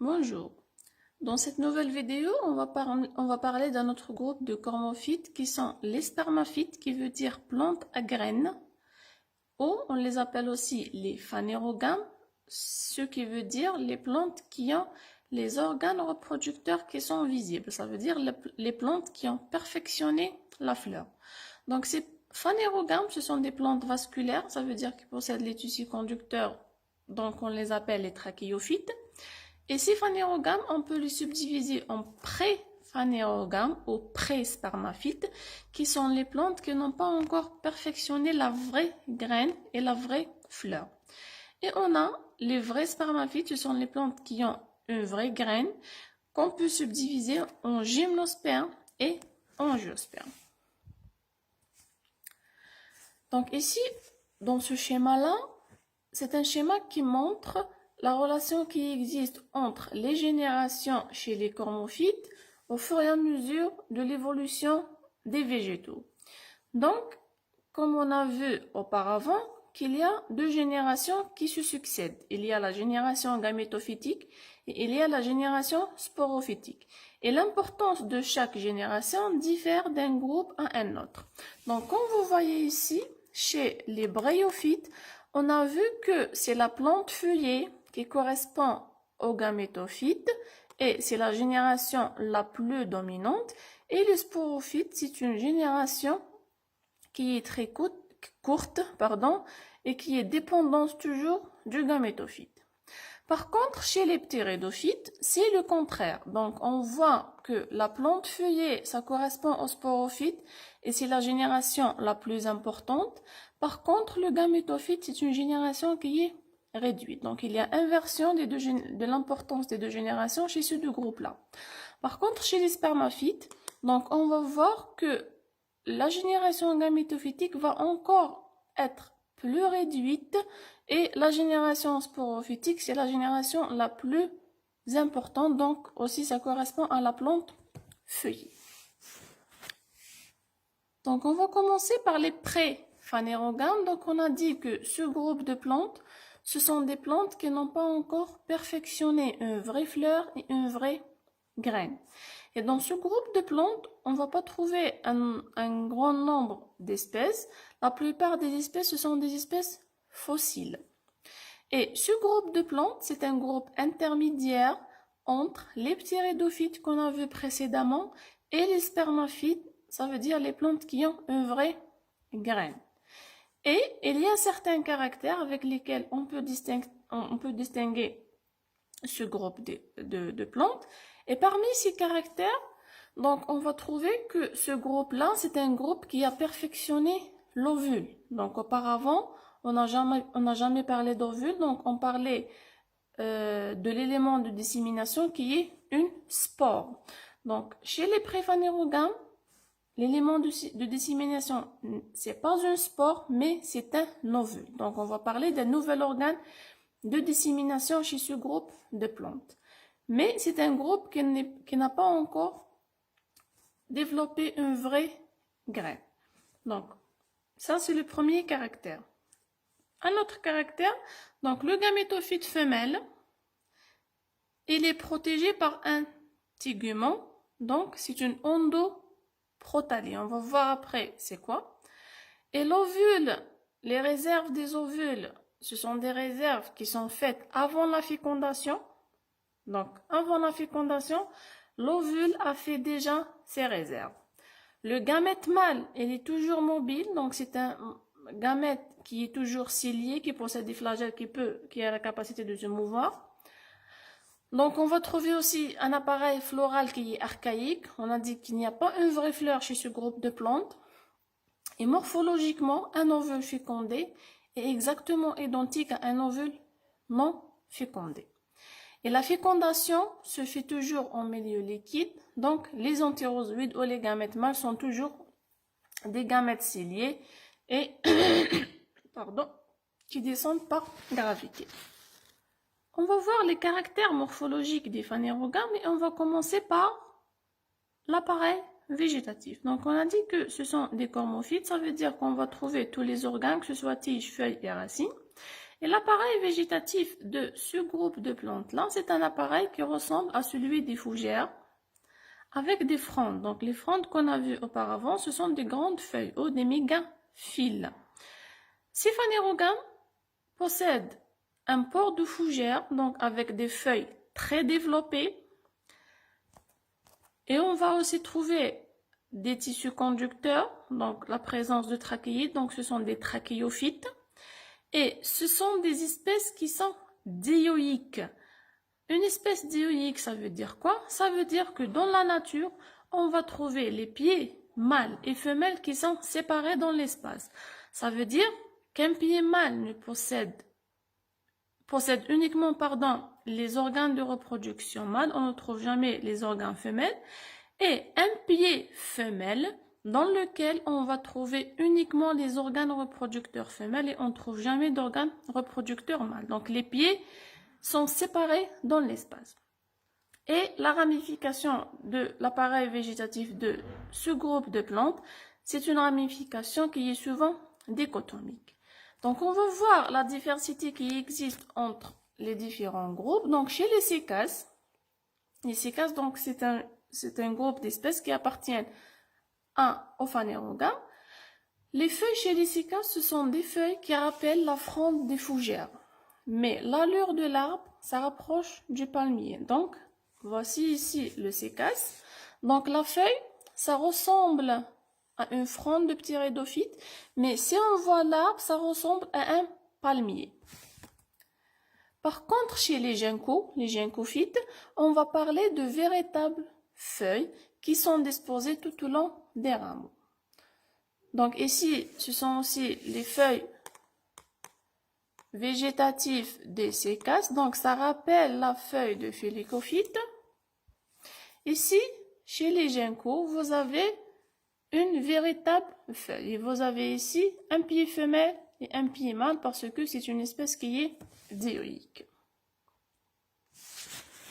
Bonjour. Dans cette nouvelle vidéo, on va parler d'un autre groupe de cormophytes qui sont les spermaphytes, qui veut dire plantes à graines, ou on les appelle aussi les phanérogames, ce qui veut dire les plantes qui ont les organes reproducteurs qui sont visibles. Ça veut dire les plantes qui ont perfectionné la fleur. Donc ces phanérogames, ce sont des plantes vasculaires, ça veut dire qu'ils possèdent les tissus conducteurs, donc on les appelle les trachéophytes. Et ces phanérogames, on peut les subdiviser en pré-phanérogames ou pré-spermaphytes, qui sont les plantes qui n'ont pas encore perfectionné la vraie graine et la vraie fleur. Et on a les vrais spermaphytes, ce sont les plantes qui ont une vraie graine, qu'on peut subdiviser en gymnosperme et angiosperme. Donc ici, dans ce schéma-là, c'est un schéma qui montre la relation qui existe entre les générations chez les cormophytes au fur et à mesure de l'évolution des végétaux. Donc, comme on a vu auparavant, qu'il y a deux générations qui se succèdent. Il y a la génération gamétophytique et il y a la génération sporophytique. Et l'importance de chaque génération diffère d'un groupe à un autre. Donc, comme vous voyez ici, chez les bryophytes, on a vu que c'est la plante feuillée qui correspond aux gamétophytes et c'est la génération la plus dominante. Et les sporophytes, c'est une génération qui est très courte, et qui est dépendante toujours du gamétophyte. Par contre, chez les ptéridophytes, c'est le contraire. Donc, on voit que la plante feuillée, ça correspond aux sporophytes et c'est la génération la plus importante. Par contre, le gamétophyte, c'est une génération qui est réduite. Donc, il y a inversion de l'importance des deux générations chez ces deux groupes-là. Par contre, chez les spermaphytes, donc, on va voir que la génération gamétophytique va encore être plus réduite et la génération sporophytique, c'est la génération la plus importante, donc aussi ça correspond à la plante feuillée. Donc on va commencer par les pré-phanérogames. Donc on a dit que ce groupe de plantes, ce sont des plantes qui n'ont pas encore perfectionné une vraie fleur et une vraie graine. Et dans ce groupe de plantes, on ne va pas trouver un grand nombre d'espèces. La plupart des espèces, ce sont des espèces fossiles. Et ce groupe de plantes, c'est un groupe intermédiaire entre les ptéridophytes qu'on a vu précédemment et les spermaphytes, ça veut dire les plantes qui ont une vraie graine. Et il y a certains caractères avec lesquels on peut distinguer ce groupe de plantes. Et parmi ces caractères, donc on va trouver que ce groupe-là, c'est un groupe qui a perfectionné l'ovule. Donc auparavant, on n'a jamais parlé d'ovule, donc on parlait de l'élément de dissémination qui est une spore. Donc chez les préphanérogames, l'élément de dissémination, c'est pas une spore, mais c'est un ovule. Donc on va parler d'un nouvel organe de dissémination chez ce groupe de plantes. Mais c'est un groupe qui n'a pas encore développé une vraie graine. Donc, ça c'est le premier caractère. Un autre caractère, donc le gamétophyte femelle, il est protégé par un tégument, donc c'est une endoprotalie. On va voir après c'est quoi. Et l'ovule, les réserves des ovules, ce sont des réserves qui sont faites avant la fécondation. Donc, avant la fécondation, l'ovule a fait déjà ses réserves. Le gamète mâle, il est toujours mobile, donc c'est un gamète qui est toujours cilié, qui possède des flagelles, qui a la capacité de se mouvoir. Donc, on va trouver aussi un appareil floral qui est archaïque. On a dit qu'il n'y a pas une vraie fleur chez ce groupe de plantes. Et morphologiquement, un ovule fécondé est exactement identique à un ovule non fécondé. Et la fécondation se fait toujours en milieu liquide, donc les entérozoïdes ou les gamètes mâles sont toujours des gamètes ciliés et qui descendent par gravité. On va voir les caractères morphologiques des phanérogames et on va commencer par l'appareil végétatif. Donc on a dit que ce sont des cormophytes, ça veut dire qu'on va trouver tous les organes, que ce soit tiges, feuilles et racines. Et l'appareil végétatif de ce groupe de plantes-là, c'est un appareil qui ressemble à celui des fougères, avec des frondes. Donc les frondes qu'on a vues auparavant, ce sont des grandes feuilles ou des mégaphyles. Ces phanérogames possèdent un port de fougère, donc avec des feuilles très développées. Et on va aussi trouver des tissus conducteurs, donc la présence de trachéides, donc ce sont des trachéophytes. Et ce sont des espèces qui sont dioïques. Une espèce dioïque, ça veut dire quoi? Ça veut dire que dans la nature, on va trouver les pieds mâles et femelles qui sont séparés dans l'espace. Ça veut dire qu'un pied mâle ne possède uniquement les organes de reproduction mâles, on ne trouve jamais les organes femelles, et un pied femelle dans lequel on va trouver uniquement les organes reproducteurs femelles et on ne trouve jamais d'organes reproducteurs mâles. Donc les pieds sont séparés dans l'espace. Et la ramification de l'appareil végétatif de ce groupe de plantes, c'est une ramification qui est souvent dichotomique. Donc on va voir la diversité qui existe entre les différents groupes. Donc chez les cycas, donc c'est un groupe d'espèces qui appartiennent aux phanérogames. Les feuilles chez les cycas, ce sont des feuilles qui rappellent la fronde des fougères. Mais l'allure de l'arbre, ça rapproche du palmier. Donc, voici ici le cycas. Donc la feuille, ça ressemble à une fronde de ptéridophyte, mais si on voit l'arbre, ça ressemble à un palmier. Par contre, chez les ginkgophytes, on va parler de véritables feuilles qui sont disposées tout au long des rameaux. Donc ici, ce sont aussi les feuilles végétatives des cycas. Donc ça rappelle la feuille de félicophyte. Ici, chez les ginkgos, vous avez une véritable feuille. Et vous avez ici un pied femelle et un pied mâle parce que c'est une espèce qui est dioïque.